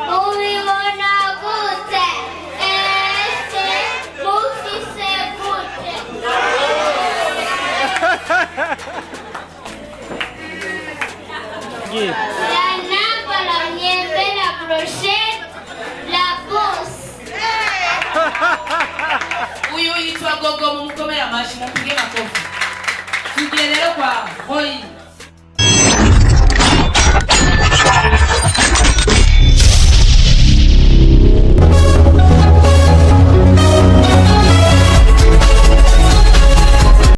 Mubibona gute? Ese mufise gute? La napa, la nieve, la brochette, la bosse. Uyu yitwa Gogo, mumukomere amashi mupige makofi. Tugiye rero kwa Hoyi.